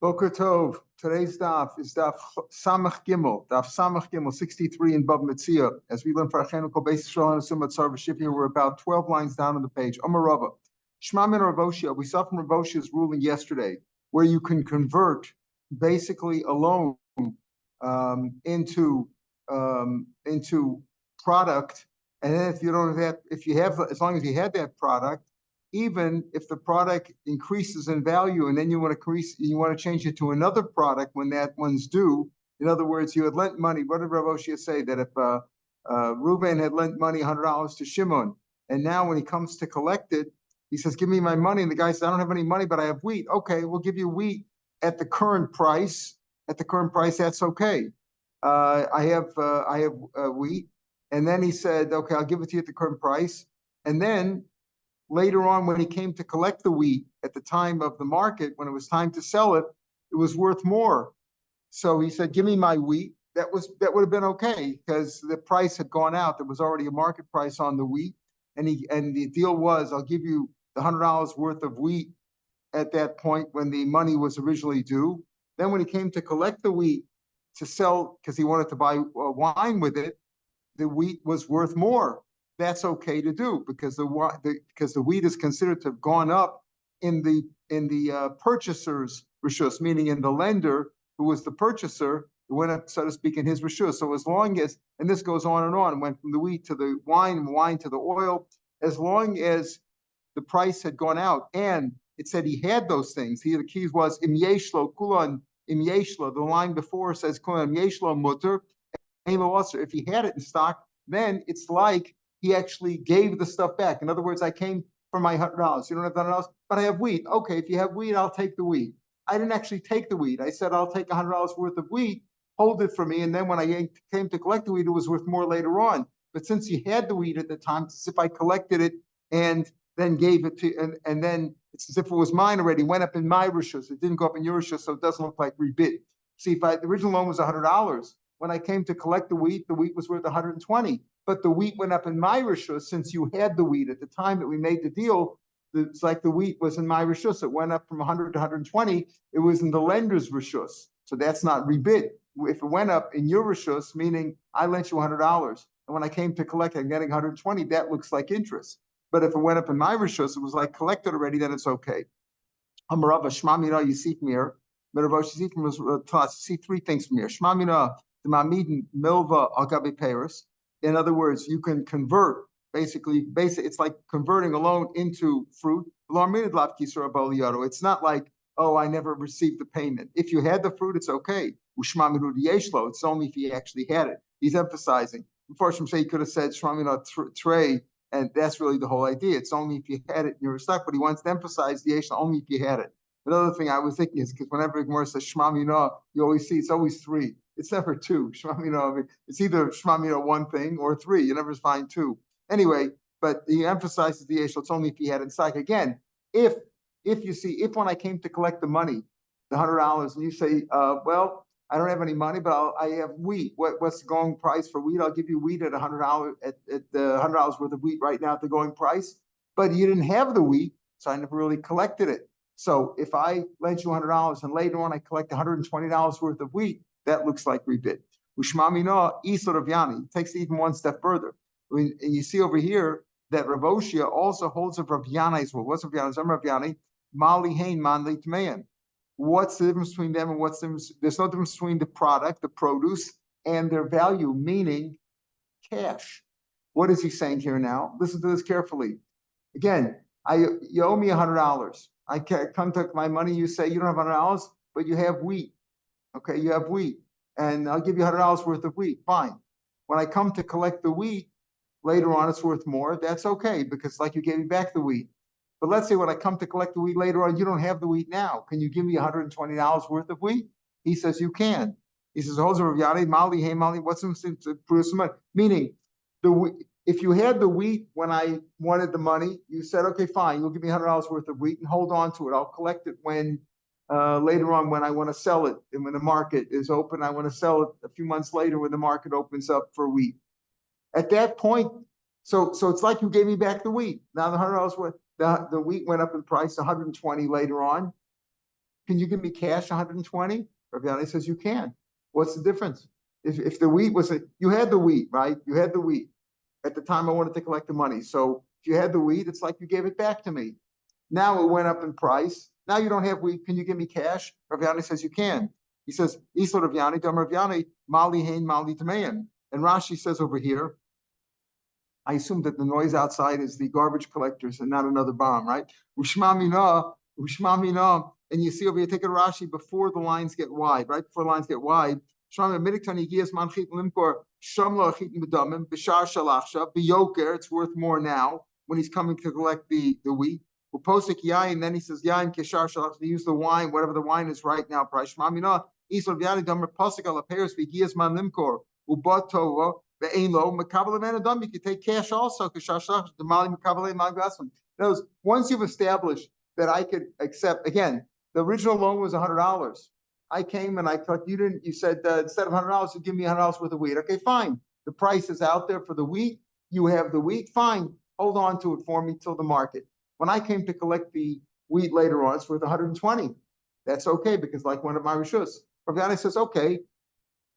Boker Tov. Today's daf is Daf Samach Gimel, 63 in Bab Mציעא. As we learn for Achenu Kol Beis Yisrael and Asum Atzar V'Shipir, we're about 12 lines down on the page. Amar Rava. Shema min Rav Oshia. We saw from Rav Oshia's ruling yesterday, where you can convert basically a loan into product, and then if you don't have that, if you have, as long as you had that product, even if the product increases in value and then you want to change it to another product when that one's due. In other words, you had lent money. What did Rav Oshia say? That if Reuben had lent money $100 to Shimon, and now when he comes to collect it, he says, "Give me my money." And the guy says, "I don't have any money, but I have wheat." Okay, we'll give you wheat at the current price. At the current price, that's okay. I have wheat, and then he said, "Okay, I'll give it to you at the current price." And then later on, when he came to collect the wheat at the time of the market, when it was time to sell it, it was worth more. So he said, "Give me my wheat." That would have been okay because the price had gone out. There was already a market price on the wheat, and the deal was, "I'll give you the $100 worth of wheat at that point when the money was originally due." Then when he came to collect the wheat to sell, because he wanted to buy wine with it, the wheat was worth more. That's okay to do because the wheat is considered to have gone up in the purchaser's rishus, meaning in the lender who was the purchaser, it went up, so to speak, in his rishus. So as long as, and this goes on and on, went from the wheat to the wine, wine to the oil, as long as the price had gone out and it said he had those things. The key was im yeshlo kulan im yeshlo. The line before says kulan yeshlo mutter. If he had it in stock, then it's like he actually gave the stuff back. In other words, I came for my $100. You don't have $100, but I have wheat. Okay, if you have wheat, I'll take the wheat. I didn't actually take the wheat. I said, "I'll take $100 worth of wheat, hold it for me." And then when I came to collect the wheat, it was worth more later on. But since he had the wheat at the time, it's as if I collected it and then gave it to, and then it's as if it was mine already. It went up in my rishus. It didn't go up in your rishus, so it doesn't look like rebid. See, the original loan was $100. When I came to collect the wheat was worth 120. But the wheat went up in my rishus since you had the wheat at the time that we made the deal. It's like the wheat was in my rishus. It went up from 100 to 120. It was in the lender's rishus. So that's not rebid. If it went up in your rishus, meaning I lent you $100, and when I came to collect, I'm getting 120, that looks like interest. But if it went up in my rishus, it was like collected already, then it's okay. Amarava, Shema Mina, Yisik Mir. But Rav Yisik was taught to see three things from here. Shema Mina, the Mamid Milva Agabi Paris. In other words, you can convert, basically, it's like converting a loan into fruit. It's not like, "Oh, I never received the payment." If you had the fruit, it's okay. It's only if you actually had it. He's emphasizing. Unfortunately, he could have said Shmamina tray, and that's really the whole idea. It's only if you had it in your stock, but he wants to emphasize the Yeshla only if you had it. Another thing I was thinking is because whenever Gemara says Shmamina, you always see it's always three. It's never two. It's either Shmamina one thing or three. You never find two. Anyway, but he emphasizes the Yeshla. It's only if he had it in stock. Again, if when I came to collect the money, the $100, and you say, "Well, I don't have any money, but I have wheat. What's the going price for wheat? I'll give you wheat at $100 at the $100 worth of wheat right now at the going price." But you didn't have the wheat, so I never really collected it. So if I lent you $100 and later on I collect $120 worth of wheat, that looks like rebid. Ushmamina Isor of Yani takes it even one step further. And you see over here that Rav Oshia also holds of Rav Yana as well. What's Rav Yana? Rav Yani, Mali Hain Manli Tmeyan. What's the difference between them and there's no difference between the product, the produce, and their value, meaning cash. What is he saying here now? Listen to this carefully. Again, you owe me $100. I come to my money, you say you don't have $100, but you have wheat. Okay, you have wheat, and I'll give you $100 worth of wheat. Fine. When I come to collect the wheat, later on it's worth more. That's okay, because like you gave me back the wheat. But let's say when I come to collect the wheat later on, you don't have the wheat now. Can you give me $120 worth of wheat? He says you can. He says, what's the produce money? Meaning, if you had the wheat when I wanted the money, you said, "Okay, fine, you'll give me $100 worth of wheat and hold on to it. I'll collect it when later on when I want to sell it, and when the market is open, I want to sell it a few months later when the market opens up for wheat." At that point, so it's like you gave me back the wheat. Now the $100 worth, the wheat went up in price, 120 later on. Can you give me cash 120? Rav Yanai says you can. What's the difference? If the wheat was you had the wheat, right? You had the wheat at the time I wanted to collect the money. So if you had the wheat, it's like you gave it back to me. Now it went up in price. Now you don't have wheat. Can you give me cash? Rav Yanai says you can. He says, Isla Rav Yanai, Dam Rav Yanai, Mali Hain, Mali Tamayan. And Rashi says over here, I assume that the noise outside is the garbage collectors and not another bomb, right? Ushma mina. And you see over here, take a Rashi before the lines get wide, right? Before the lines get wide. It's worth more now when he's coming to collect the wheat. And then he says, Yain Keshar Shalach, to use the wine, whatever the wine is right now. Price. You can take cash also. Once you've established that I could accept, again, the original loan was $100. I came and I thought you said instead of $100, you give me $100 worth of wheat. Okay, fine. The price is out there for the wheat. You have the wheat. Fine. Hold on to it for me till the market. When I came to collect the wheat later on, it's worth 120. That's okay because like one of my rishus, Rav Yanai says, okay,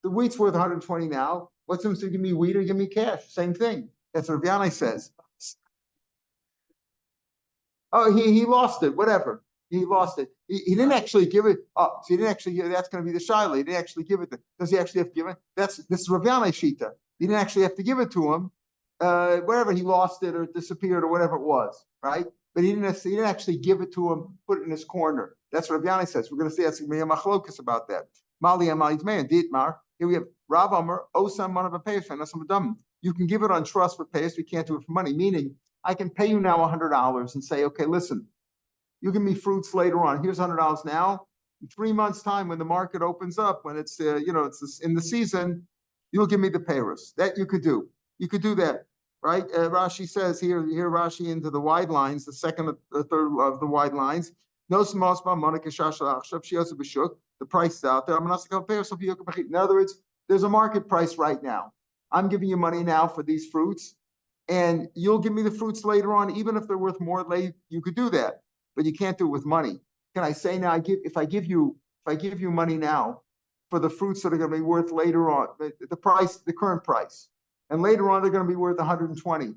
the wheat's worth 120 now. What's him to give me wheat or give me cash? Same thing. That's what Rav Yanai says. Oh, he lost it. Whatever. He lost it. He didn't actually give it. Oh, so he didn't actually give it. That's going to be the shaila. He didn't actually give it. Does he actually have to give it? This is Rav Yanai shita. He didn't actually have to give it to him. Wherever he lost it or it disappeared or whatever it was, right? But he didn't actually give it to him, put it in his corner. That's what Rav Yanai says. We're going to see that's going to be a machlokas about that. Mali Amali Tmein, Dietmar. Here we have Rav Amar, Osam man of a payas, and Osam Adam. You can give it on trust for payas. We can't do it for money. Meaning, I can pay you now $100 and say, okay, listen, you give me fruits later on. Here's $100 now. In 3 months' time, when the market opens up, when it's it's in the season, you'll give me the payers. That you could do. You could do that, right? Rashi says here Rashi into the wide lines, the second or third of the wide lines. No smas ba monika shashal achshav shios b'shuk. The price is out there. In other words, there's a market price right now. I'm giving you money now for these fruits, and you'll give me the fruits later on, even if they're worth more. You could do that, but you can't do it with money. Can I say now? If I give you money now for the fruits that are going to be worth later on, the price, the current price, and later on they're going to be worth 120.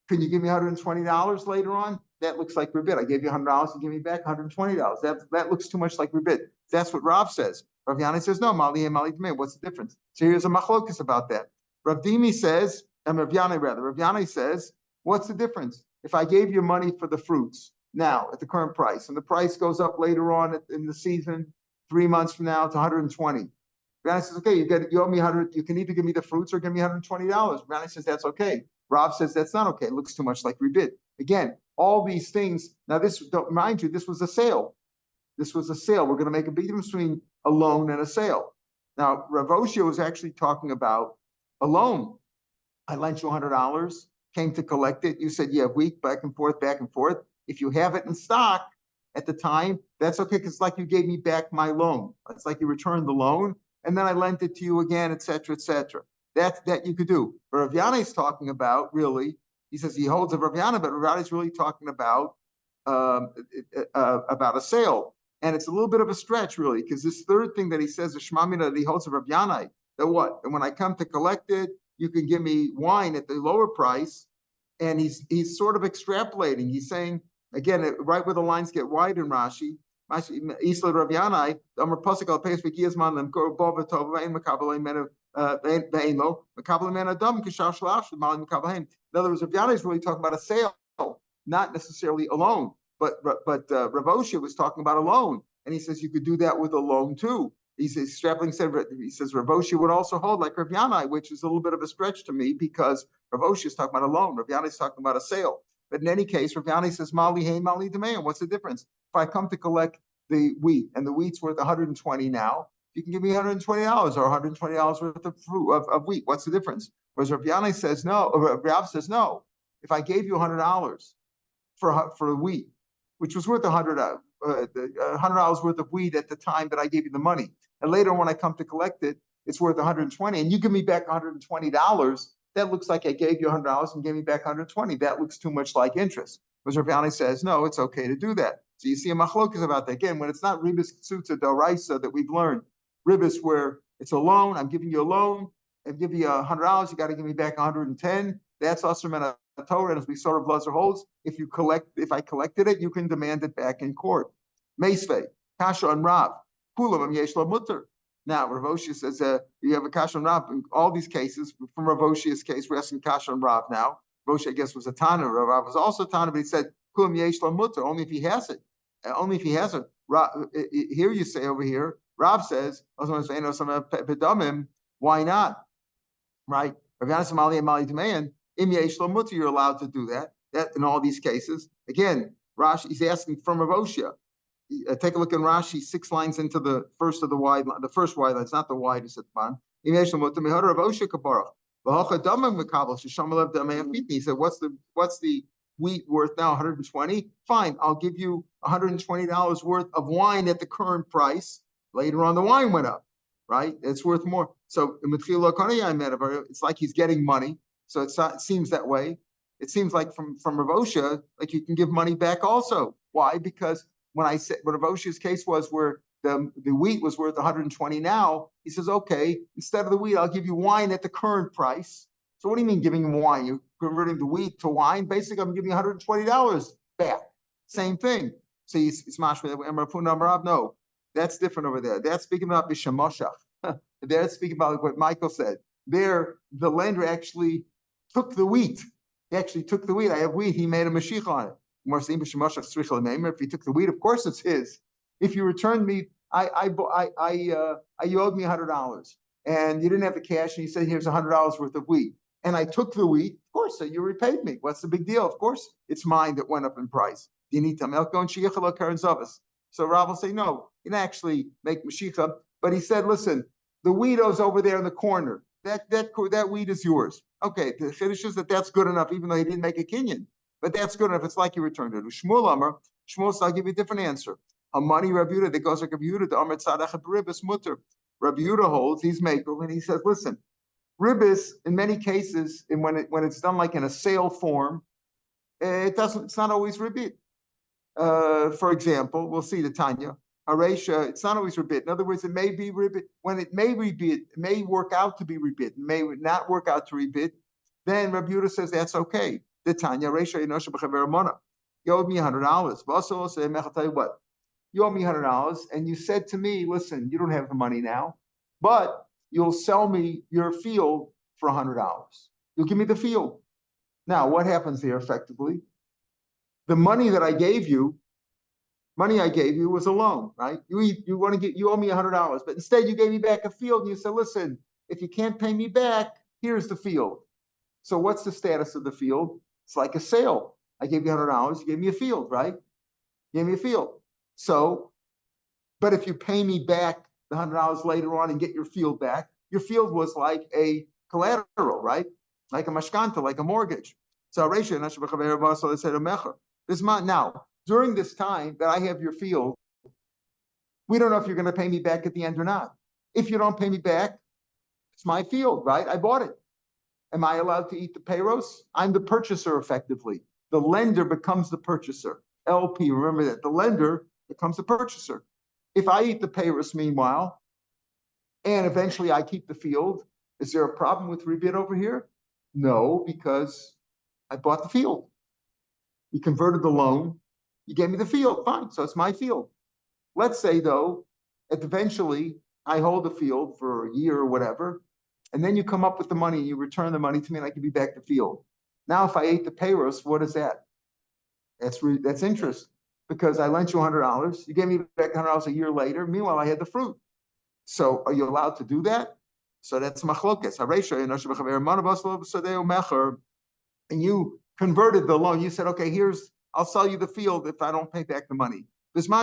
Can you give me $120 later on? That looks like ribbit. I gave you $100 and give me back $120. That looks too much like ribbit. That's what Rav says. Rav Yanai says, no, Mali and Mali Tmei. What's the difference? So here's a machlokas about that. Rav Dimi says, Rav Yanai says, what's the difference? If I gave you money for the fruits now at the current price, and the price goes up later on in the season, 3 months from now to 120. Rav Yanai says, okay, you owe me 100. You can either give me the fruits or give me $120. Rav Yanai says that's okay. Rav says that's not okay. It looks too much like ribbit. Again, all these things. Now, mind you, this was a sale. This was a sale. We're going to make a big difference between a loan and a sale. Now, Rav Oshia was actually talking about a loan. I lent you $100, came to collect it. You said you have week back and forth. If you have it in stock at the time, that's okay because it's like you gave me back my loan. It's like you returned the loan, and then I lent it to you again, et cetera, et cetera. That you could do. But Rav Yanai is talking about really. He says he holds a Rav Yanai, but Rav Yanai is really talking about a sale, and it's a little bit of a stretch really because this third thing that he says, the Shmamina, that he holds a Rav Yanai, that what? And when I come to collect it, you can give me wine at the lower price, and he's sort of extrapolating. He's saying again, right where the lines get wide in Rashi. Isla Rav Yanai, Amar Pasuk al Peis V'Giyazman Lem Kor Bo V'Tov V'Ein Mekabelei Men V'Eino Mekabelei Men Adam Kishar Shlash Mali Mekabelei. In other words, Rav Yanai is really talking about a sale, not necessarily a loan. But Rav Oshia was talking about a loan, and he says you could do that with a loan too. He says he says Rav Oshia would also hold like Rav Yanai, which is a little bit of a stretch to me because Rav Oshia is talking about a loan. Rav Yanai is talking about a sale. But in any case, Rav Yanai says Mali Hey Mali Demayan. What's the difference? If I come to collect the wheat and the wheat's worth 120 now, you can give me $120 or $120 worth of fruit of wheat. What's the difference? Whereas Rav Yanai says no, or Rav says no. If I gave you $100 for wheat, which was worth $100 worth of wheat at the time that I gave you the money, and later when I come to collect it, it's worth 120, and you give me back $120. That looks like I gave you $100 and gave me back 120. That looks too much like interest. Whereas Rav Yanai says no, it's okay to do that. So you see a machlokas about that. Again, when it's not ribis ksutza doraisa that we've learned, ribis where it's a loan, I'm giving you a loan, I'm giving you $100, you got to give me back 110. That's also meant a Torah, and as we sort of Lazar holds, if I collected it, you can demand it back in court. Meisvei, kasha on Rav, kulam yesh lo mutter. Now, Rav Oshia says you have a kasha on Rav in all these cases. From Rav Oshia's case, we're asking kasha on Rav now. Rav Oshia, I guess, was a Tana. Rav was also a Tana, but he said kulam yesh lo mutter, only if he has it. Only if he has it. Here you say over here, Rav says, why not? Right? You're allowed to do that. That in all these cases. Again, Rashi, he's asking from Rav Oshia. Take a look in Rashi, 6 lines into the first of the wide line. The first wide line, it's not the widest at the bottom. He said, what's the wheat worth now? 120. Fine, I'll give you $120 worth of wine at the current price. Later on, the wine went up, right? It's worth more. So it's like he's getting money. So it seems that way. It seems like from Rav Oshia, like you can give money back also. Why? Because when I said what Rav Oshia's case was where the wheat was worth 120 now, he says, okay, instead of the wheat, I'll give you wine at the current price. So what do you mean giving him wine? You're converting the wheat to wine. Basically, I'm giving you $120 back. Same thing. So it's mashma. No, that's different over there. That's speaking about bishamoshach. They're speaking about what Michael said. There, the lender actually took the wheat. He actually took the wheat. I have wheat. He made a mashich on it. If he took the wheat, of course it's his. If you returned me, you owed me $100, and you didn't have the cash, and you said here's $100 worth of wheat, and I took the wheat. Of course, so you repaid me. What's the big deal? Of course, it's mine that went up in price. You need to So Rav will say no. You didn't actually make mashicha, but he said, listen, the wheat is over there in the corner. That wheat is yours. Okay, the chiddush is that's good enough, even though he didn't make a kinyan. But that's good enough. It's like you returned it. Shmuel Amar, Shmuel says, I'll give you a different answer. Hamani Rabbi Yehuda, that goes like Rabbi Yehuda, the Amar Tzadach Ribis Mutter. Rabbi Yehuda holds, he's makel, and he says, listen, ribis, in many cases, and when it's done like in a sale form, it's not always ribit. For example, we'll see the Tanya. Aresha, it's not always ribit. In other words, it may be ribit. When it may ribit, it may work out to be ribit, it may not work out to ribit, then Rabbi Yehuda says that's okay. The Tanya, Aresha, you owed me $100. Also, say, I'll tell you what, you owe me $100, and you said to me, listen, you don't have the money now, but you'll sell me your field for $100. You'll give me the field. Now, what happens here effectively? The money I gave you was a loan, right? You owe me $100, but instead you gave me back a field, and you said, listen, if you can't pay me back, here's the field. So what's the status of the field? It's like a sale. I gave you $100, you gave me a field, right? You gave me a field. So, but if you pay me back the $100 later on and get your field back, your field was like a collateral, right? Like a mashkanta, like a mortgage. So now, during this time that I have your field, we don't know if you're going to pay me back at the end or not. If you don't pay me back, it's my field, right? I bought it. Am I allowed to eat the payros? I'm the purchaser effectively. The lender becomes the purchaser. LP, remember that. The lender becomes the purchaser. If I eat the payros meanwhile, and eventually I keep the field, is there a problem with rebid over here? No, because I bought the field. You converted the loan. You gave me the field. Fine, so it's my field. Let's say, though, eventually I hold the field for a year or whatever, and then you come up with the money, you return the money to me, and I give you back the field. Now, if I ate the payros, what is that? That's interest, because I lent you $100. You gave me back $100 a year later. Meanwhile, I had the fruit. So are you allowed to do that? So that's machlokes. And you converted the loan. You said, okay, I'll sell you the field if I don't pay back the money. If the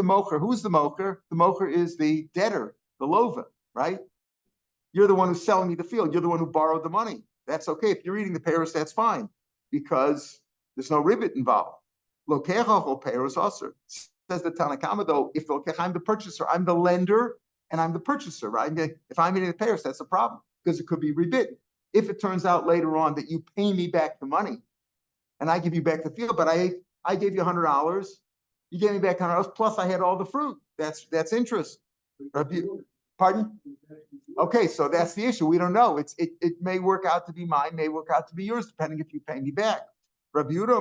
mocher, who's the mocher? The mocher is the debtor, the lova, right? You're the one who's selling me the field. You're the one who borrowed the money. That's okay. If you're eating the payros, that's fine, because there's no ribbit involved. Lokecha payros aser. Says the Tanakama, though, if I'm the purchaser, I'm the lender and I'm the purchaser, right? If I'm eating the payros, that's a problem, because it could be ribbit. If it turns out later on that you pay me back the money and I give you back the field, but I I gave you $100. You gave me back $100 plus I had all the fruit. That's interest. Pardon? Okay, so that's the issue. We don't know. It may work out to be mine, may work out to be yours, depending if you pay me back. Rabbi Yehuda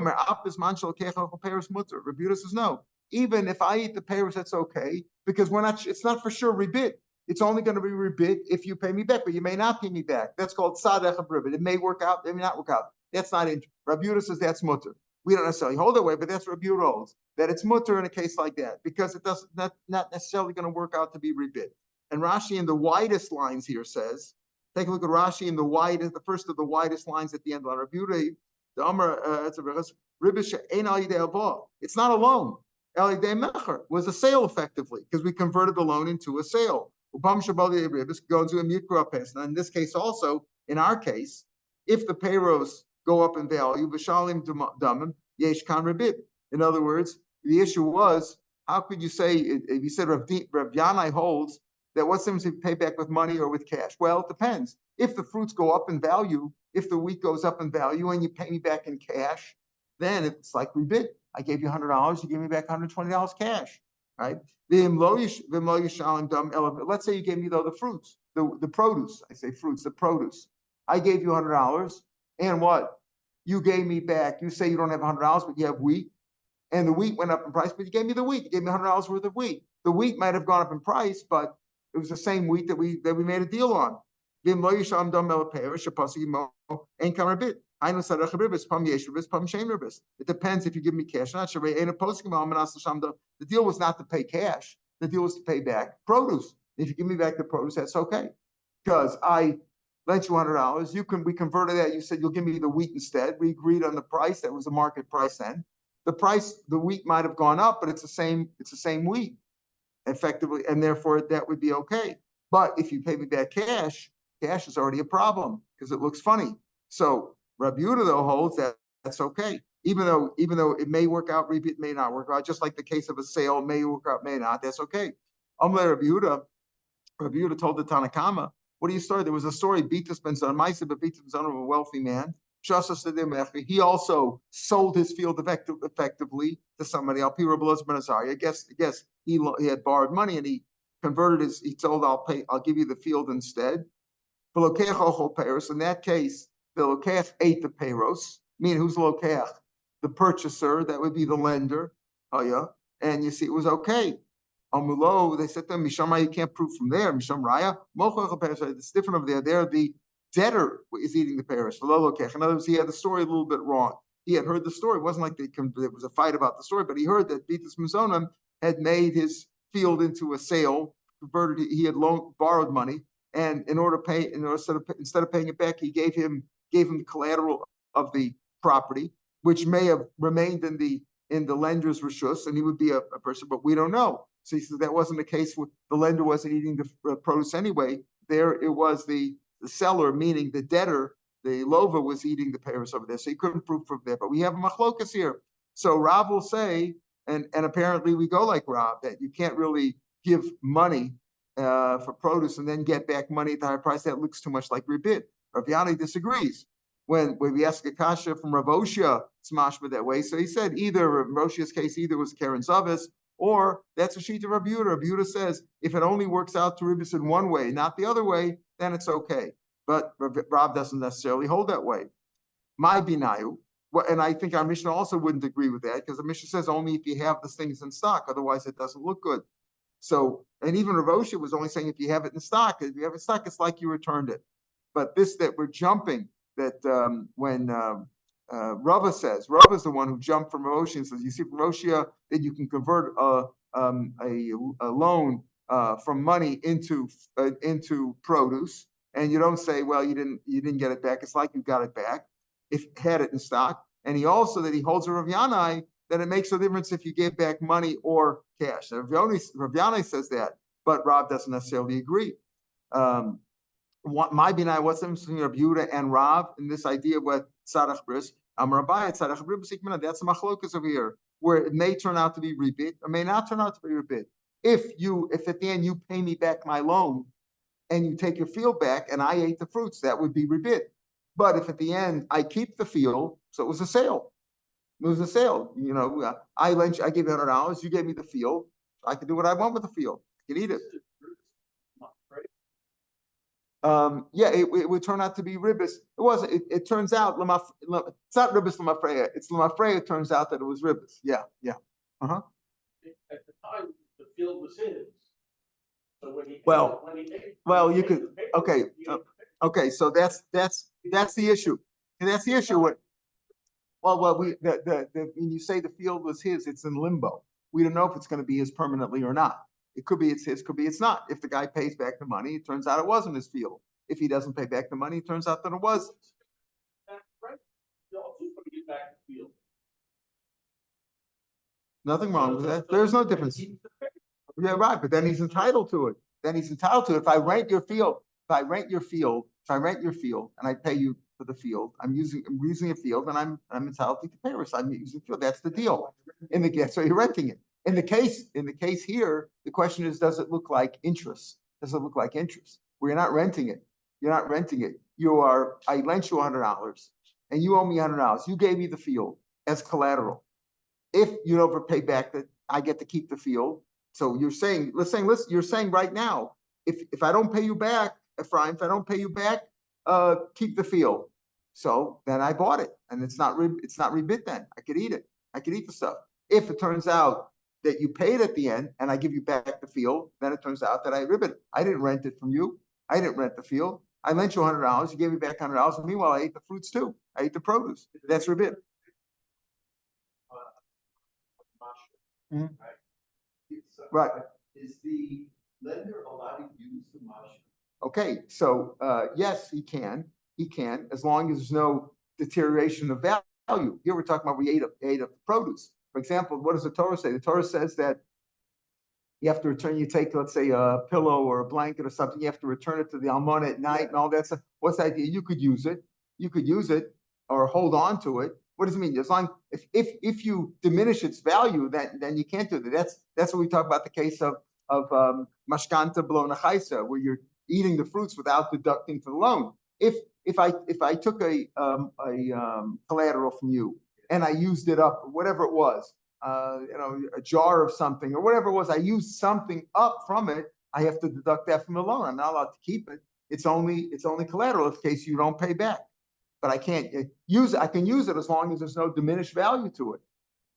says no. Even if I eat the payros, that's okay, because it's not for sure rebit. It's only going to be rebit if you pay me back, but you may not pay me back. That's called sadech rebit. It may work out, it may not work out. That's not it. Rabbi Yehuda says that's mutter. We don't necessarily hold that way, but that's what Rabbi Yehuda holds, that it's mutter in a case like that, because it doesn't not necessarily going to work out to be rebit. And Rashi in the widest lines here says, take a look at Rashi in the first of the widest lines at the end of Rabbi Yehuda, the Amar, it's not a loan. Was a sale effectively, because we converted the loan into a sale. Now, in this case also, in our case, if the payros go up in value, in other words, the issue was, how could you say, if you said Rav Yanai holds that what's the difference if you pay back with money or with cash? Well, it depends. If the fruits go up in value, if the wheat goes up in value and you pay me back in cash, then it's like rebit. I gave you $100, you gave me back $120 cash, right? Let's say you gave me though the fruits, the produce. I say fruits, the produce. I gave you $100, and what? You gave me back. You say you don't have $100, but you have wheat, and the wheat went up in price, but you gave me the wheat. You gave me $100 worth of wheat. The wheat might have gone up in price, but it was the same wheat that we made a deal on. It depends if you give me cash. The deal was not to pay cash. The deal was to pay back produce. If you give me back the produce, that's okay, because I lent you $100. We converted that. You said you'll give me the wheat instead. We agreed on the price. That was the market price then. The wheat might have gone up, but it's the same wheat effectively, and therefore that would be okay. But if you pay me back cash is already a problem because it looks funny. So Rabbi Yehuda though holds that that's okay, even though it may work out, it may not work out. Just like the case of a sale, may work out, may not. That's okay. Rabbi Yehuda told the Tanakama, what do you start? There was a story, Bitas ben Zon Maisa, but Bitas ben Zon of a wealthy man. He also sold his field effectively to somebody. I guess he had borrowed money and he converted he told, I'll give you the field instead. In that case, the lokech ate the payros. Meaning, who's lokech? The purchaser. That would be the lender. Oh yeah, and you see, it was okay. Amulo, they said to him, Misham, you can't prove from there. Misham Raya, it's different over there. There, the debtor is eating the payros. In other words, he had the story a little bit wrong. He had heard the story. It wasn't like there was a fight about the story, but he heard that Bitas Mizonim had made his field into a sale, converted. He had borrowed money. And instead of paying it back, he gave him the collateral of the property, which may have remained in the lender's reshus, and he would be a person, but we don't know. So he says that wasn't the case. The lender wasn't eating the produce anyway. There it was the seller, meaning the debtor, the lova, was eating the payros over there. So he couldn't prove from there. But we have a machlokas here. So Rav will say, and apparently we go like Rav, that you can't really give money for produce and then get back money at the higher price. That looks too much like rebit. Rav Yanai disagrees. When we ask a kasha from Rav Oshia, it's mashma that way. So he said either Rav Oshia's case was Karen Zavis, or that's a sheet of Rav Yehuda. Rav Yehuda says if it only works out to ribis in one way, not the other way, then it's okay. But Rav doesn't necessarily hold that way. My binayu, and I think our Mishnah also wouldn't agree with that, because the Mishnah says only if you have the things in stock, otherwise it doesn't look good. So, and even Rav Oshia was only saying if you have it in stock, if you have it in stock, it's like you returned it. But this that we're jumping, that when Rava says, Rava is the one who jumped from Rav Oshia and says, you see from Oshia that you can convert a loan from money into produce, and you don't say, well, you didn't get it back. It's like you got it back if you had it in stock. And he holds a Rav Yanai that it makes a difference if you gave back money or cash. Rav Yanai says that, but Rav doesn't necessarily agree. My binai, what's the difference between Rav Yehuda and Rav in this idea of what tzarach bris? That's the machlokas over here, where it may turn out to be rebit, or may not turn out to be rebit. If at the end you pay me back my loan and you take your field back and I ate the fruits, that would be rebit. But if at the end I keep the field, so it was a sale. It was a sale. I gave you $100. You gave me the field. I can do what I want with the field. I can eat it. Yeah, it would turn out to be ribis. It wasn't. It turns out it's not ribis lamafreya. It's lamafreya. It turns out that it was ribis. Yeah. At the time, the field was his. So when he you could. Okay. So that's the issue. And that's the issue. When you say the field was his, it's in limbo. We don't know if it's going to be his permanently or not. It could be it's his, could be it's not. If the guy pays back the money, it turns out it wasn't his field. If he doesn't pay back the money, it turns out that it was. Right. Who's going to get back the field? Nothing wrong with that. There's no difference. Yeah, right. But then he's entitled to it. If I rent your field, and I pay you for the field, I'm using a field, and I'm entitled to pay risk. I'm using the field. That's the deal. So you're renting it. In the case here, the question is, does it look like interest? We're not renting it. You're not renting it. I lent you $100 and you owe me $100. You gave me the field as collateral. If you don't pay back that, I get to keep the field. So you're saying right now, if I don't pay you back, Ephraim, keep the field. So then I bought it, and it's not rebit then. I could eat it. I could eat the stuff. If it turns out that you paid at the end and I give you back the field, then it turns out that I ribbit it. I didn't rent it from you. I didn't rent the field. I lent you $100. You gave me back $100. And meanwhile, I ate the fruits too. I ate the produce. That's ribbit. Right. Is the lender allowed to use the mashal? Okay, so yes, he can. As long as there's no deterioration of value. Here we're talking about we ate up the produce. For example, what does the Torah say? The Torah says that you have to return. You take, let's say, a pillow or a blanket or something. You have to return it to the almana at night and all that stuff. What's the idea? You could use it, or hold on to it. What does it mean? As long if you diminish its value, then you can't do that. That's what we talk about the case of mashkanta below nachaisa, where you're eating the fruits without deducting for the loan. If I took a collateral from you and I used it up, whatever it was, a jar of something or whatever it was, I used something up from it, I have to deduct that from the loan. I'm not allowed to keep it. It's only collateral in case you don't pay back. But I can't use it. I can use it as long as there's no diminished value to it.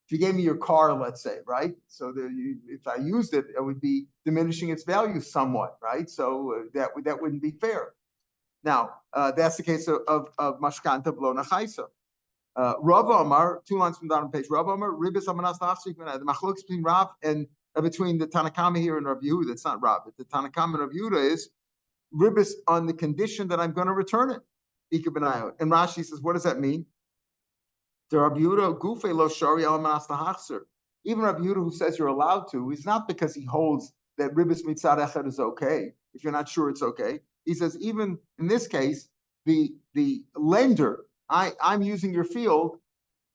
If you gave me your car, let's say, right? So if I used it, it would be diminishing its value somewhat, right? So that wouldn't be fair. Now, that's the case of mashkanta below nachaisa. Rav Amar, 2 lines from down on the page. Rav Amar, ribis amanas nachzik. The machlokes between Rav and between the Tanakama here and Rav Yehuda. It's not Rav. The Tanakama and Rav Yehuda is ribis on the condition that I'm going to return it. And Rashi says, what does that mean? Even Rav Yehuda, who says you're allowed to, is not because he holds that ribis mitzad echad is okay. If you're not sure it's okay, he says even in this case, the lender, I'm using your field,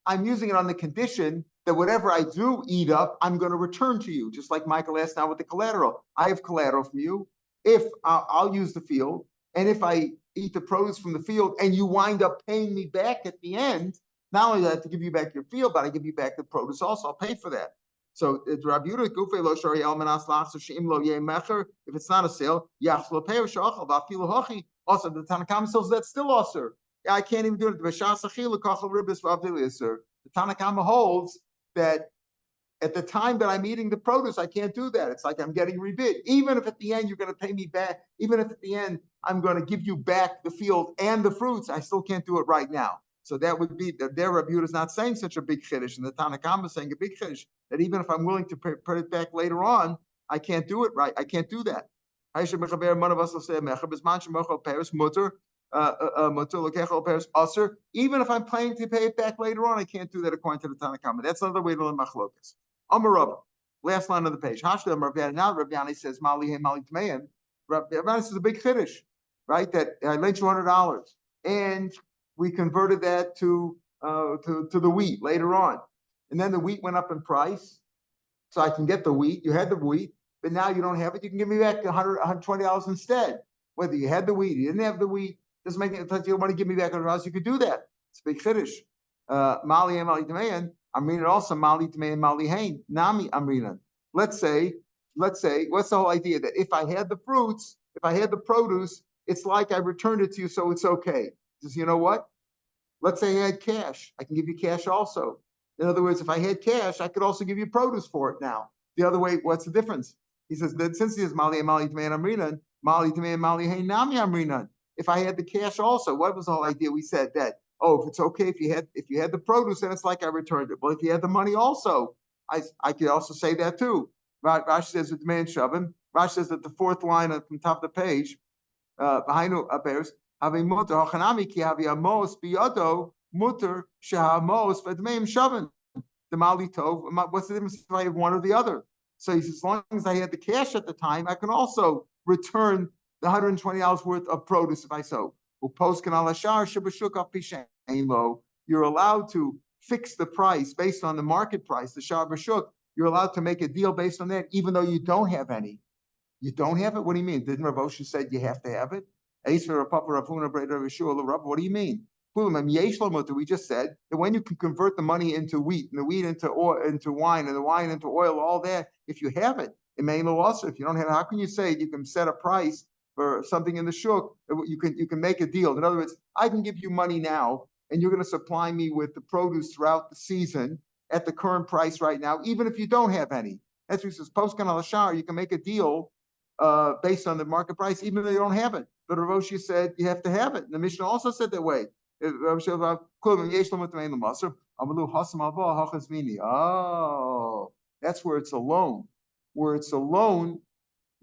I'm using it on the condition that whatever I do eat up, I'm going to return to you. Just like Michael asked now with the collateral, I have collateral from you. If I'll use the field, and if I eat the produce from the field and you wind up paying me back at the end, not only do I have to give you back your field, but I give you back the produce also. I'll pay for that. So it's Rabbi Yehuda, Gufei lo shari el manas lachser she'im lo yeh mecher. If it's not a sale, yachs lo pei shachal v'afilu hochi. Also, the Tanakhama says that's still also. Yeah, I can't even do it. The Tanakhama holds that at the time that I'm eating the produce, I can't do that. It's like I'm getting rebid. Even if at the end you're going to pay me back, even if at the end I'm going to give you back the field and the fruits, I still can't do it right now. So that would be that their Rabbi Yehuda is not saying such a big chiddush, and the Tanakhama is saying a big chiddush, that even if I'm willing to put it back later on, I can't do it right. I can't do that. Even if I'm planning to pay it back later on, I can't do that according to the Tanakhama. That's another way to learn machlokas. Amar last line of the page. Now Rav Yani says, Mali he Mali Tmeim. Rav Yani says a big chiddush, right? That I lent you $100, and we converted that to the wheat later on, and then the wheat went up in price, so I can get the wheat. You had the wheat, but now you don't have it. You can give me back $120 instead. Whether you had the wheat, you didn't have the wheat, doesn't make it. If you want to give me back $100, you could do that. It's a big chiddush. Mali and Mali Demayan. Amrinan also mali tmei and mali hain. Nami amrinan. Let's say, what's the whole idea? That if I had the fruits, if I had the produce, it's like I returned it to you, so it's okay. He says, you know what? Let's say I had cash. I can give you cash also. In other words, if I had cash, I could also give you produce for it now. The other way, what's the difference? He says that since he has mali and mali tmei and amrinan, mali tmei and mali hain nami amrinan. If I had the cash also, what was the whole idea? We said that, oh, if it's okay if you had the produce, then it's like I returned it. Well, if you had the money also, I could also say that too. Rashi says with man shavim. Rashi says that the fourth line from top of the page, behind bears, having mutter hachanami ki havi amos biyado mutter shehamos v'dmeim shavim. The mali tov. What's the difference if I have one or the other? So he says, as long as I had the cash at the time, I can also return the $120 worth of produce if I sow. You're allowed to fix the price based on the market price, the shar b'shuk. You're allowed to make a deal based on that, even though you don't have any. You don't have it? What do you mean? Didn't Rav Osha said you have to have it? What do you mean? We just said that when you can convert the money into wheat, and the wheat into oil, into wine, and the wine into oil, all that, if you have it, it may also. If you don't have it, how can you say you can set a price for something in the shuk? You can make a deal. In other words, I can give you money now, and you're going to supply me with the produce throughout the season at the current price right now, even if you don't have any. That's what he says. Post kanal shar, you can make a deal based on the market price, even though you don't have it. But Rav Osha said you have to have it. And the Mishnah also said that way. Oh, that's where it's a loan. Where it's a loan,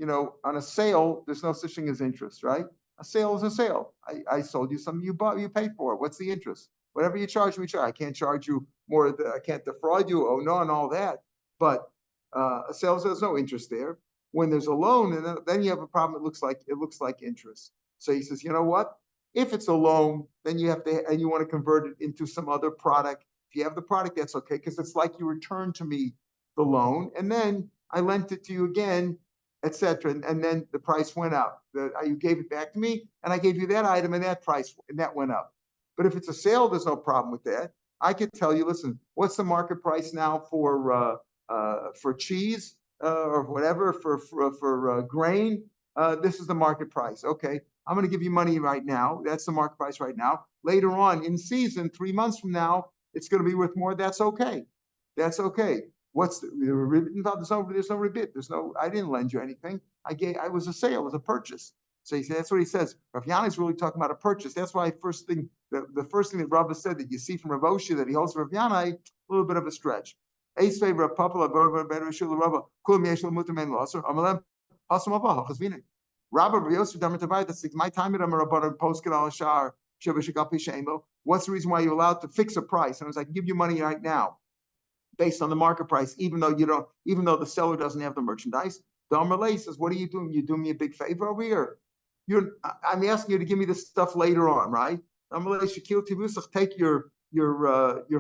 on a sale, there's no such thing as interest, right? A sale is a sale. I sold you something, you paid for it. What's the interest? Whatever you charge, we charge. I can't charge you more. I can't defraud you. Oh no, and all that. But a sale, there's no interest there. When there's a loan, and then you have a problem. It looks like interest. So he says, you know what? If it's a loan, then you have to, and you want to convert it into some other product. If you have the product, that's okay, because it's like you returned to me the loan, and then I lent it to you again, etc. And then the price went up. You gave it back to me, and I gave you that item, and that price, and that went up. But if it's a sale, there's no problem with that. I could tell you, listen, what's the market price now for cheese or whatever, for grain? This is the market price. Okay. I'm going to give you money right now. That's the market price right now. Later on in season, 3 months from now, it's going to be worth more. That's okay. That's okay. What's the ribbit? There's no ribbit. I didn't lend you anything. I was a sale, it was a purchase. So he said, that's what he says. Rav Yana is really talking about a purchase. That's why the first thing that Rav said that you see from Rav Osha that he holds Rav Yana, a little bit of a stretch. Rabbi Yosef Damitavai, that's my time at Amaraban post Kanal Shar Shebashikapi Shemo. What's the reason why you're allowed to fix a price? And I was like, give you money right now, based on the market price, even though the seller doesn't have the merchandise. The Amalei says, what are you doing? You doing me a big favor over here? I'm asking you to give me this stuff later on, right? Amalei Shakil Tivusach, take your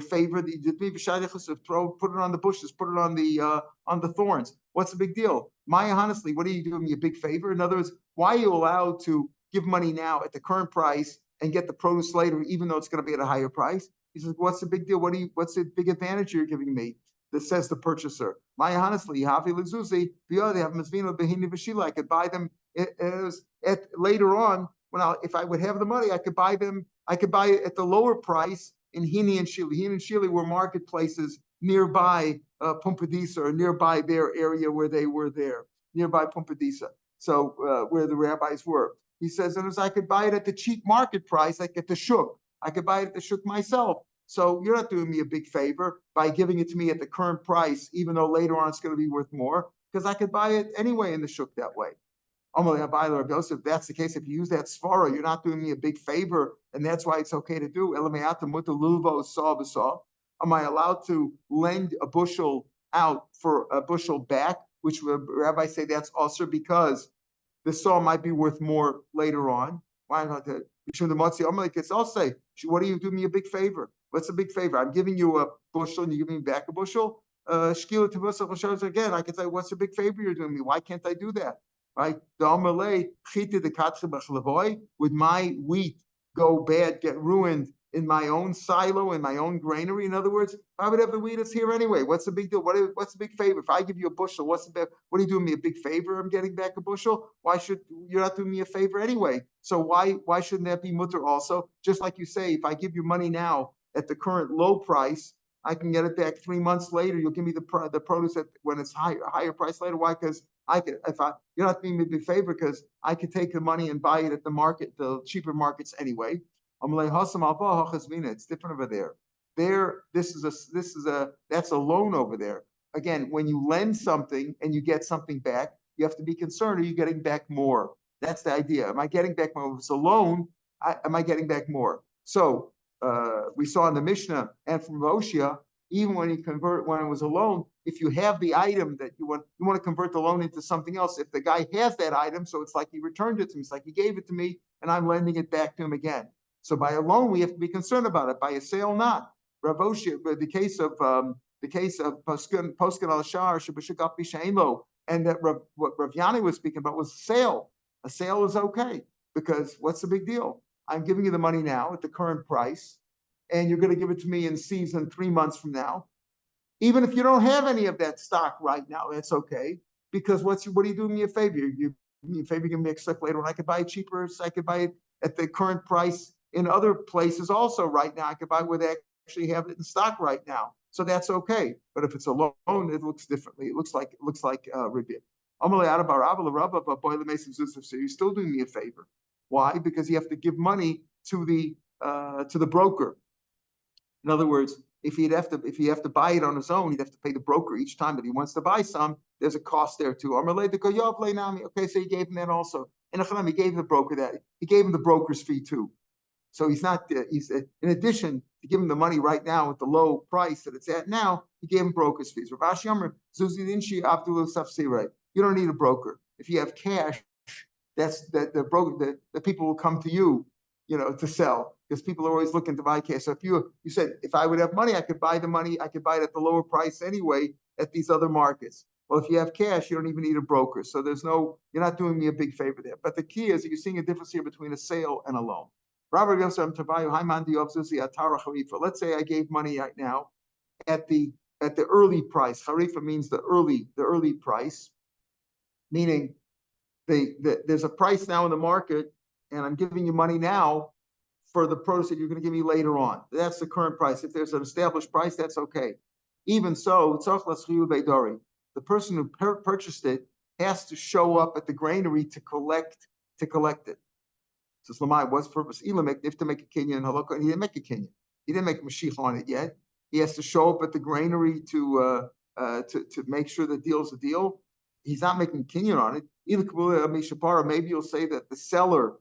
favor that you did me, put it on the bushes, put it on the thorns. What's the big deal? Maya, honestly, what are you doing me a big favor? In other words, why are you allowed to give money now at the current price and get the produce later, even though it's going to be at a higher price? He says, what's the big deal? What's the big advantage you're giving me? That says the purchaser. Maya, honestly, I could buy them later on if I would have the money, I could buy it at the lower price in Hini and Shili. Hini and Shili were marketplaces nearby Pumbedisa, or nearby their area where they were there, nearby Pumbedisa. So where the rabbis were. He says, and as I could buy it at the cheap market price, like at the shuk. I could buy it at the shuk myself. So you're not doing me a big favor by giving it to me at the current price, even though later on it's going to be worth more, because I could buy it anyway in the shuk that way. If that's the case, if you use that svara, you're not doing me a big favor, and that's why it's okay to do. Am I allowed to lend a bushel out for a bushel back, which rabbis say that's also because the saw might be worth more later on? Why not that? I'll say, what do you do me a big favor? What's a big favor? I'm giving you a bushel and you're giving me back a bushel. Again, I can say, what's a big favor you're doing me? Why can't I do that? Right? Would my wheat go bad, get ruined in my own silo, in my own granary. In other words, I would have the wheat that's here anyway. What's the big deal? What's the big favor? If I give you a bushel, what are you doing me a big favor? I'm getting back a bushel. You're not doing me a favor anyway? So why shouldn't that be mutter also? Just like you say, if I give you money now at the current low price, I can get it back 3 months later. You'll give me the produce when it's higher price later. Why? Because you're not doing me a big favor because I could take the money and buy it at the cheaper markets anyway. It's different over there. That's a loan over there. Again, when you lend something and you get something back, you have to be concerned, are you getting back more? That's the idea. Am I getting back more? If it's a loan, am I getting back more? So we saw in the Mishnah and from Roshia, even when it was a loan, if you have the item that you want to convert the loan into something else. If the guy has that item, so it's like he returned it to me. It's like he gave it to me and I'm lending it back to him again. So by a loan, we have to be concerned about it. By a sale, not. Rav Oshia, the case of Poskin al Shar, Shabashikap Bishainlo, and that what Rav Yanni was speaking about was a sale. A sale is okay because what's the big deal? I'm giving you the money now at the current price, and you're going to give it to me in season 3 months from now. Even if you don't have any of that stock right now, that's okay. Because what are you doing me a favor? You give me a stock later when I could buy it cheaper, so I could buy it at the current price in other places also right now. I could buy where they actually have it in stock right now. So that's okay. But if it's a loan, it looks differently. It looks like ribbit. So you're still doing me a favor. Why? Because you have to give money to the broker. In other words, if you have to buy it on his own, he'd have to pay the broker each time that he wants to buy some. There's a cost there too. Okay, so he gave him that also. And he gave the broker that. He gave him the broker's fee too. So he's in addition to giving him the money right now at the low price that it's at now, he gave him broker's fees. You don't need a broker. If you have cash, the people will come to you, to sell, because people are always looking to buy cash. So if you said, if I would have money, I could buy the money, I could buy it at the lower price anyway at these other markets. Well, if you have cash, you don't even need a broker. So you're not doing me a big favor there. But the key is that you're seeing a difference here between a sale and a loan. Let's say I gave money right now at the early price. Harifa means the early price, meaning there's a price now in the market, and I'm giving you money now for the produce that you're going to give me later on. That's the current price. If there's an established price, that's okay. Even so, the person who purchased it has to show up at the granary to collect it. So Slamai, what's the purpose? If to make a kinyan and halakha, and he didn't make a kinyan. He didn't make a mashiach on it yet. He has to show up at the granary to make sure the deal's a deal. He's not making a kinyan on it. Maybe you'll say that the seller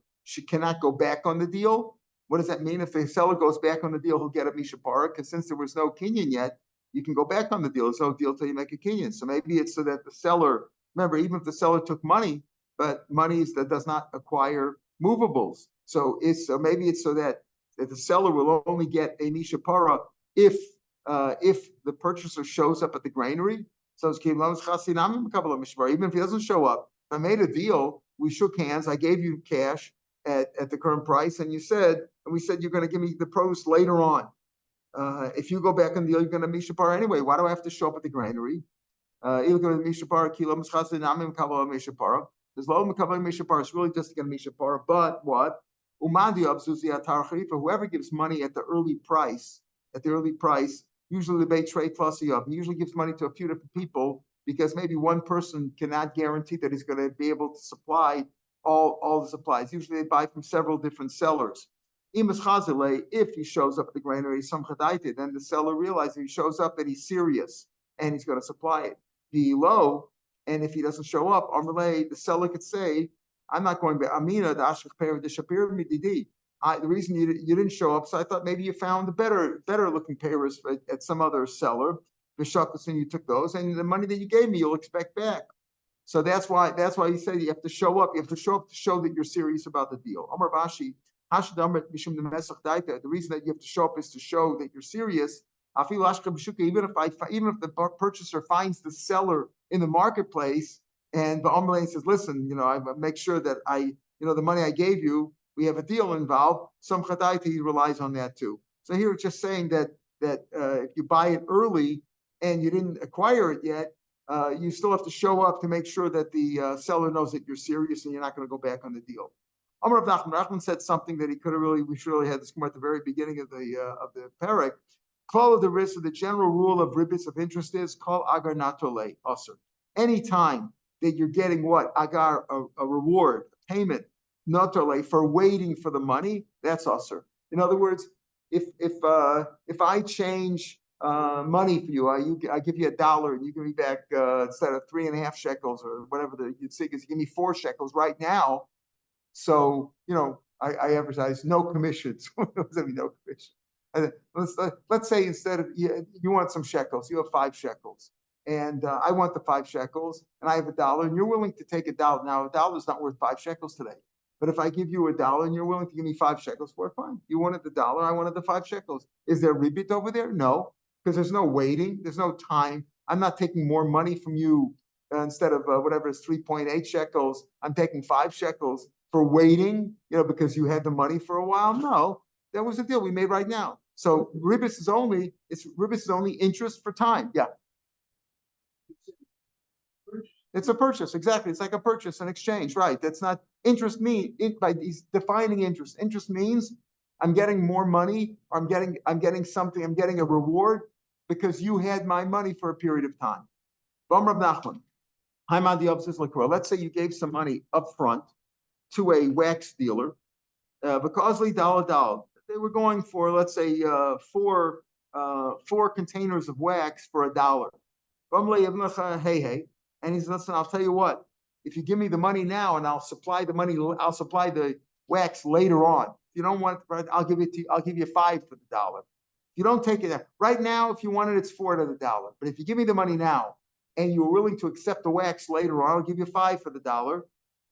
cannot go back on the deal. What does that mean? If the seller goes back on the deal, he'll get a mishapara, because since there was no kinyan yet, you can go back on the deal. There's no deal till you make a kinyan. So maybe it's so that the seller, remember, even if the seller took money, but money that does not acquire movables. So maybe it's so that the seller will only get a mishapara if the purchaser shows up at the granary. So it's even if he doesn't show up, I made a deal, we shook hands, I gave you cash at the current price, and we said you're going to give me the produce later on. If you go back on the deal, you're going to mishapara anyway. Why do I have to show up at the granary? There's low mishapara. It's really just to get a mishapara. But what? Whoever gives money at the early price, usually the Beit Trade plus he usually gives money to a few different people, because maybe one person cannot guarantee that he's going to be able to supply all the supplies. Usually they buy from several different sellers. If he shows up at the granary, then the seller realizes he shows up that he's serious and he's going to supply it. Below, and if he doesn't show up, the seller could say, I'm not going back. Amina, the Ashkapir, the Shapiro Mididi. The reason you didn't show up, so I thought maybe you found the better looking payers at some other seller. The shakas, and you took those, and the money that you gave me, you'll expect back. So that's why he said you have to show up. You have to show up to show that you're serious about the deal. Amar Bashi, the reason that you have to show up is to show that you're serious. Even if the purchaser finds the seller in the marketplace, and the Amalei says, listen, I make sure that the money I gave you, we have a deal involved. Some chadaita, he relies on that too. So here it's just saying that if you buy it early and you didn't acquire it yet, you still have to show up to make sure that the seller knows that you're serious and you're not going to go back on the deal. Amar Rav Nachman said something that we should really have this come at the very beginning of the parak. Call of the risk of the general rule of ribbits of interest is call agar natole usr. Any time that you're getting what agar a reward, a payment natole for waiting for the money, that's usr. In other words, if I change money for you, I give you $1 and you give me back instead of 3.5 shekels or whatever the sig is, you give me 4 shekels right now. So I advertise no commissions. What does that mean, no commission? Let's say instead of you want some shekels, you have 5 shekels, and I want the 5 shekels, and I have $1, and you're willing to take $1. Now $1 is not worth 5 shekels today. But if I give you $1 and you're willing to give me 5 shekels for it, fine. You wanted the $1, I wanted the 5 shekels. Is there ribbit over there? No, because there's no waiting, there's no time. I'm not taking more money from you instead of whatever is 3.8 shekels. I'm taking 5 shekels for waiting, because you had the money for a while. No, that was the deal we made right now. So ribbit is only interest for time. Yeah. It's a purchase, exactly. It's like a purchase, an exchange, right? That's not interest. By these defining interest. Interest means I'm getting more money, or I'm getting something. I'm getting a reward because you had my money for a period of time. Let's say you gave some money up front to a wax dealer, because they were going for, let's say, 4 containers of wax for $1. And he says, listen, I'll tell you what, if you give me the money now and I'll supply the wax later on. If you don't want it, I'll give you 5 for the $1. If you don't take it right now, if you want it, it's 4 to the $1. But if you give me the money now and you're willing to accept the wax later on, I'll give you 5 for the $1.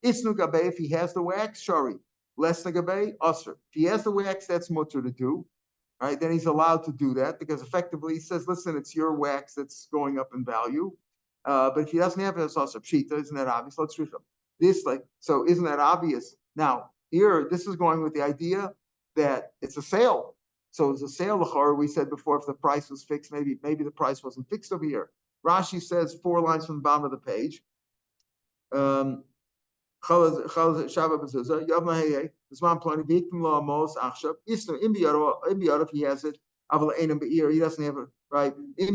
Isnu gabe, if he has the wax, shari. Less gabe, usr. If he has the wax, that's mutter to do. Right? Then he's allowed to do that because effectively he says, listen, it's your wax that's going up in value. But if he doesn't have it, it's also pshita. Isn't that obvious? Let's read them. So isn't that obvious? Now, here, this is going with the idea that it's a sale. So it's a sale, l'chor. We said before, if the price was fixed, maybe the price wasn't fixed over here. Rashi says 4 lines from the bottom of the page. If he has it, he doesn't have it, right? He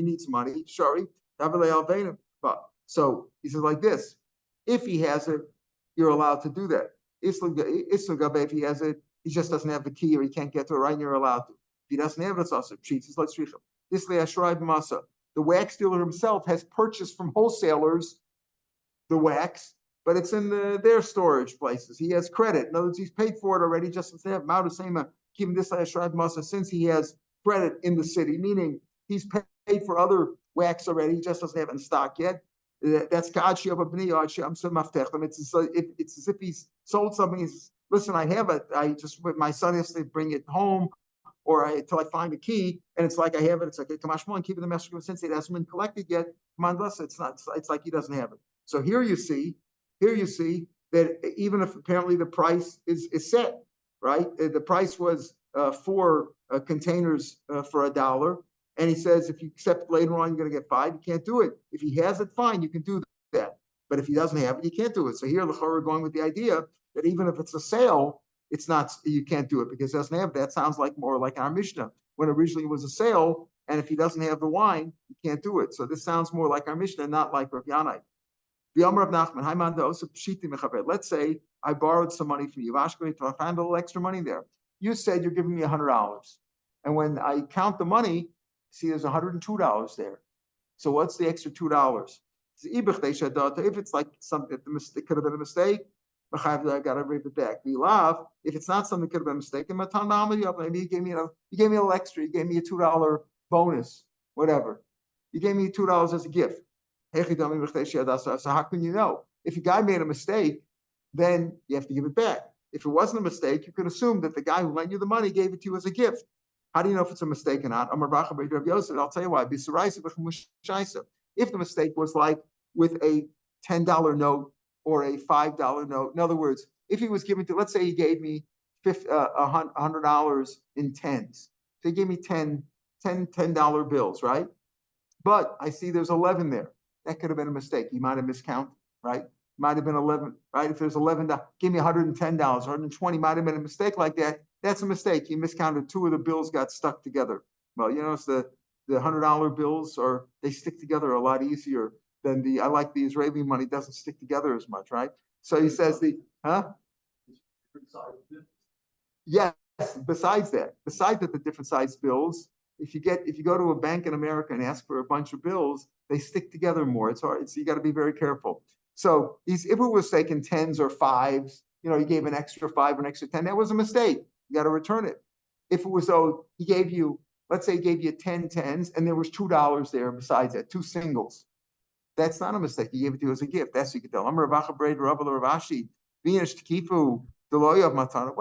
needs money. So he says like this: if he has it, you're allowed to do that. If he has it, he just doesn't have the key or he can't get to it right, and you're allowed to. If he doesn't have it, it's also cheats. It's like this masa. The wax dealer himself has purchased from wholesalers the wax, but it's in their storage places. He has credit. In other words, he's paid for it already. Just to have Ma'udasema keeping this Ashrad Masa since he has credit in the city, meaning he's paid for other wax already. He just doesn't have it in stock yet. That's Ka'adshi of a B'ni Yadshi. It's as if he's sold something. He's, listen, I have it. My son has to bring it home, or until I find the key, and it's like I have it. It's like Kamashmon, keeping the message since it hasn't been collected yet. Come on, listen, it's not. It's like he doesn't have it. So here you see that even if apparently the price is set, right? The price was 4 containers for $1, and he says if you accept later on, you're going to get 5. You can't do it. If he has it, fine, you can do that. But if he doesn't have it, you can't do it. So here, we're going with the idea that even if it's a sale, it's not. You can't do it because it doesn't have. That sounds like more like our Mishnah when originally it was a sale, and if he doesn't have the wine, you can't do it. So this sounds more like our Mishnah, not like Rav Yanai. Let's say I borrowed some money from you. I found a little extra money there. You said you're giving me $100. And when I count the money, see there's $102 there. So what's the extra $2? If it's like something that could have been a mistake, I got to read it back. If it's not something that could have been a mistake, maybe you gave me a little extra. You gave me a $2 bonus, whatever. You gave me $2 as a gift. So how can you know? If a guy made a mistake, then you have to give it back. If it wasn't a mistake, you could assume that the guy who lent you the money gave it to you as a gift. How do you know if it's a mistake or not? I'll tell you why. If the mistake was like with a $10 note or a $5 note, in other words, if he was giving to, let's say he gave me $100 in tens. They gave me $10 bills, right? But I see there's 11 there. That could have been a mistake. You might have miscounted, right? Might have been 11, right? If there's 11, give me $110, 120, might have been a mistake like that. That's a mistake. You miscounted. Two of the bills got stuck together. Well, it's the $100 bills, or they stick together a lot easier than I like the Israeli money doesn't stick together as much, right? So he says yes, besides that, the different size bills, if you go to a bank in America and ask for a bunch of bills, they stick together more. It's hard. So you got to be very careful. So if it was taken tens or fives, he gave an extra 5 or an extra 10, that was a mistake. You got to return it. If it was, he gave you, let's say he gave you 10 tens and there was $2 there besides that, 2 singles. That's not a mistake. He gave it to you as a gift. That's what you can tell. What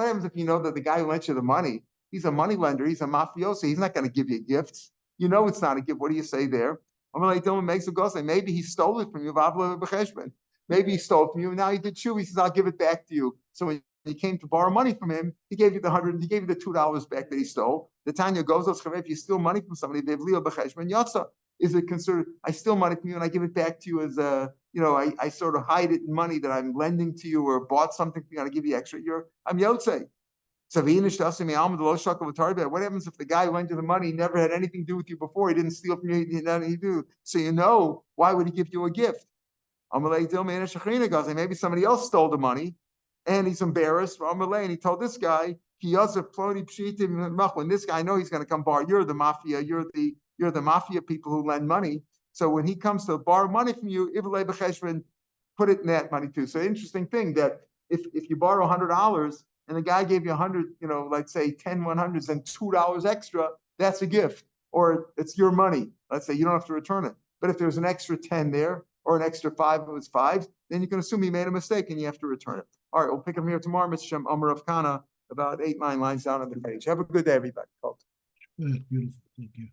happens if you know that the guy who lent you the money, he's a money lender, he's a mafioso, he's not going to give you gifts. It's not a gift. What do you say there? Maybe he stole it from you. Maybe he stole it from you, and now he did chew. He says, I'll give it back to you. So when he came to borrow money from him, he gave you the $2 back that he stole. The Tanya goes, if you steal money from somebody, is it considered, I steal money from you and I give it back to you as I sort of hide it in money that I'm lending to you or bought something from you, I give you extra. I'm Yotzei. What happens if the guy who lent you the money never had anything to do with you before? He didn't steal from you, he didn't have anything to do. So why would he give you a gift? Maybe somebody else stole the money and he's embarrassed. And he told this guy, when this guy, I know he's going to come borrow, you're the mafia, you're the mafia people who lend money. So when he comes to borrow money from you, put it in that money too. So interesting thing that if you borrow $100 and the guy gave you 100, let's say 10 100s and $2 extra, that's a gift, or it's your money. Let's say you don't have to return it. But if there's an extra 10 there or an extra 5, it was 5, then you can assume he made a mistake and you have to return it. All right, we'll pick up here tomorrow, Mr. Shem Omer of Kana, about 8-9 lines down on the page. Have a good day, everybody. Beautiful. Thank you.